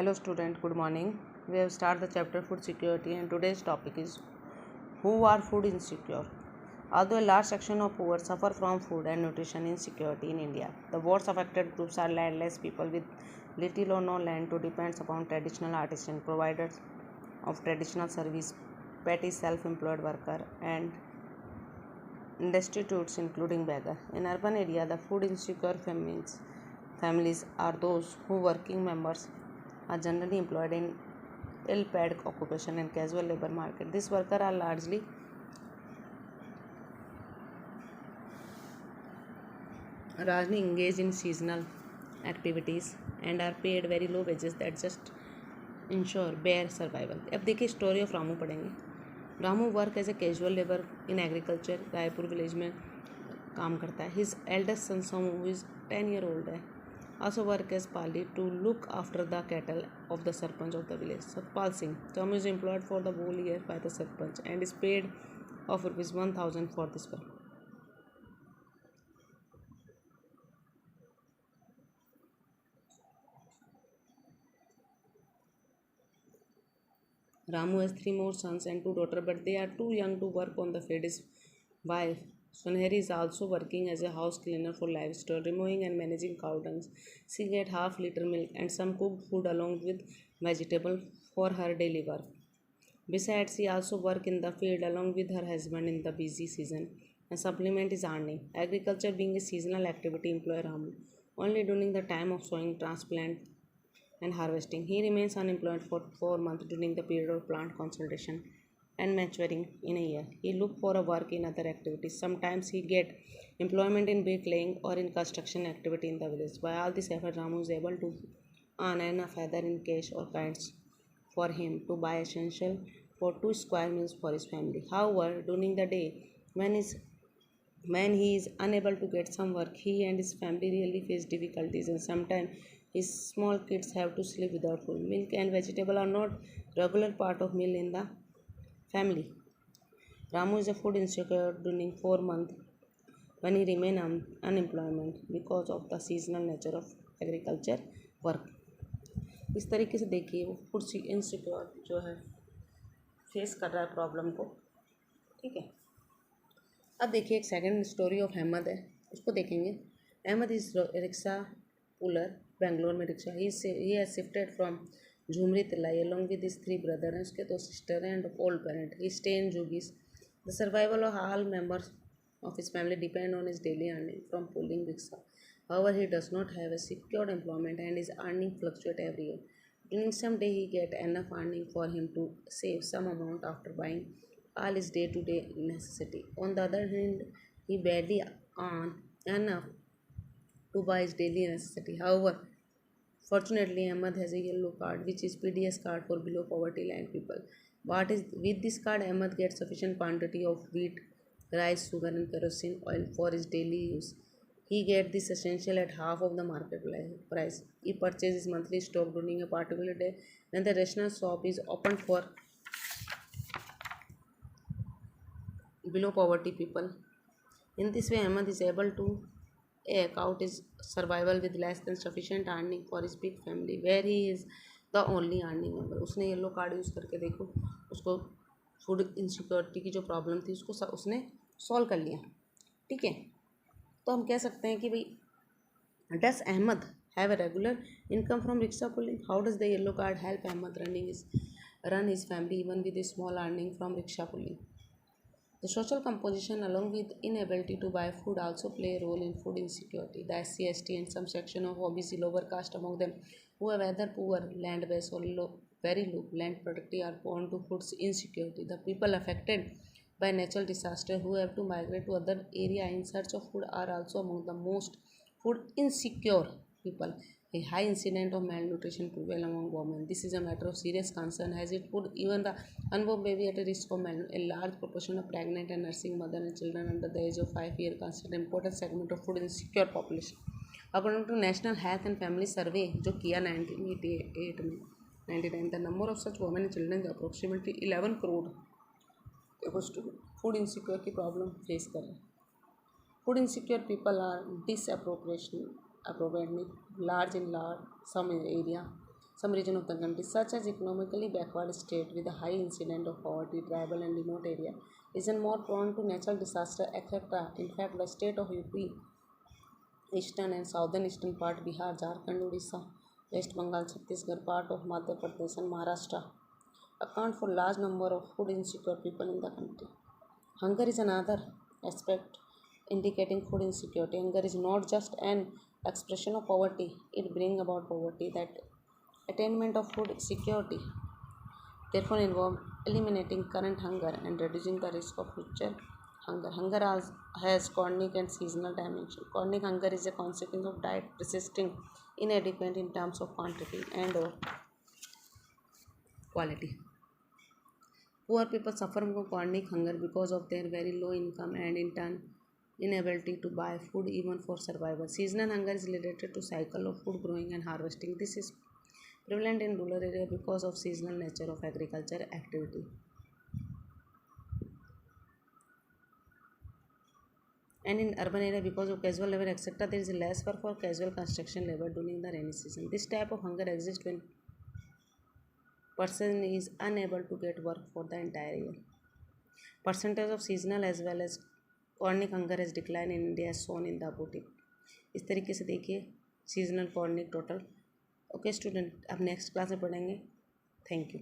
Hello student, good morning. We have started the chapter food security and today's topic is who are food insecure. Although a large section of poor suffer from food and nutrition insecurity in India, the worst affected groups are landless people with little or no land to depend upon traditional artisan providers of traditional service, petty self-employed worker and destitutes including beggar. In urban area, the food insecure families are those who working members are generally employed in ill-paid occupation and casual labor market. These workers are largely engaged in seasonal activities and are paid very low wages that just ensure bare survival. अब देखिए story of Ramu पढ़ेंगे. Ramu work as a casual labour in agriculture. Raipur village में काम करता है. His eldest son Somu is 10 year old है. Also work as Pali to look after the cattle of the Sarpanch of the village. Satpal Singh. Tom is employed for the whole year by the Sarpanch and is paid of ₹1,000 for this work. Ramu has 3 more sons and 2 daughters, but they are too young to work on the field. His wife Sunheri is also working as a house cleaner for livestock, removing and managing cow dung. She gets half-liter milk and some cooked food along with vegetable for her daily work. Besides, she also works in the field along with her husband in the busy season and supplement his earning. Agriculture being a seasonal activity employ Ramu only during the time of sowing, transplant and harvesting. He remains unemployed for 4 months during the period of plant consolidation and maturing in a year. He look for a work in other activities. Sometimes he get employment in bricklaying or in construction activity in the village. By all this effort, Ramu is able to earn enough either in cash or kinds for him to buy essential for 2 square meals for his family. However, during the day when he is unable to get some work, he and his family really face difficulties and sometimes his small kids have to sleep without food. Milk and vegetable are not regular part of meal in the family. Ramu is a food insecure during 4 months when he remain unemployment because of the seasonal nature of agriculture work. इस तरीके से देखिए वो food insecure जो है face कर रहा है प्रॉब्लम को. ठीक है. अब देखिए एक सेकंड स्टोरी ऑफ अहमद है, उसको देखेंगे. Ahmed is rickshaw puller, Bangalore में rickshaw. He has shifted from Jhumri Tilaiya along with his 3 brothers हैं, उसके 2 sisters हैं and old parent. He stay in jhuggis. The survival of all members of his family depend on his daily earning from pulling rickshaw. However, he does not have a secured employment and his earning fluctuate every year. During some day, he get enough earning for him to save some amount after buying all his day-to-day necessity. On the other hand, he barely earn enough to buy his daily necessity. However, fortunately, Ahmed has a yellow card, which is PDS card for below poverty line people. With this card, Ahmed gets sufficient quantity of wheat, rice, sugar, and kerosene oil for his daily use. He gets this essential at half of the market price. He purchases monthly stock during a particular day when the rational shop is open for below poverty people. In this way, Ahmed is able to eke out his survival with less than sufficient earning for his big family, where he is the only earning member. उसने yellow card use करके देखो, उसको food insecurity की जो problem थी उसको उसने solve कर लिया. ठीक है. तो हम कह सकते हैं कि भाई does Ahmed have a regular income from rickshaw pulling. How does the yellow card help Ahmed run his family even with small earning from rickshaw pulling. The social composition along with inability to buy food also play a role in food insecurity. The SC, ST and some section of OBC lower caste among them who have either poor land base or very low land productivity are prone to food insecurity. The people affected by natural disaster who have to migrate to other area in search of food are also among the most food insecure people. A high incidence of malnutrition prevail among women. This is a matter of serious concern as it put even the unborn baby at a risk of malnutrition. A large proportion of pregnant and nursing mother and children under the age of 5 years constitute an important segment of food insecure population. According to National Health and Family Survey जो किया 1988 में 99, the number of such women and children is approximately 11 crore. Food insecure की problem face कर रहे हैं. Food insecure people are disappropriately large in large some area Some region of the country, such as economically backward state with a high incidence of poverty, tribal and remote area, is more prone to natural disaster, etc. In fact, the state of UP, eastern and southern eastern part, Bihar, Jharkhand, Odisha, West Bengal, Chhattisgarh, part of Madhya Pradesh and Maharashtra account for large number of food insecure people in the country. Hunger is another aspect indicating food insecurity. Hunger is not just an expression of poverty, it brings about poverty. That attainment of food security therefore involve eliminating current hunger and reducing the risk of future hunger. Has chronic and seasonal dimension. Chronic hunger is a consequence of diet persisting inadequate in terms of quantity and or quality. Poor people suffer from chronic hunger because of their very low income and in turn inability to buy food even for survival. Seasonal hunger is related to cycle of food growing and harvesting. This is prevalent in rural area because of seasonal nature of agriculture activity. And in urban area because of casual labor etc. there is less work for casual construction labor during the rainy season. This type of hunger exists when person is unable to get work for the entire year. Percentage of seasonal as well as chronic hunger has declined in India as shown in the above table. इस तरीके से देखिए seasonal कॉर्निक total. Okay student, अब next class में पढ़ेंगे। Thank you.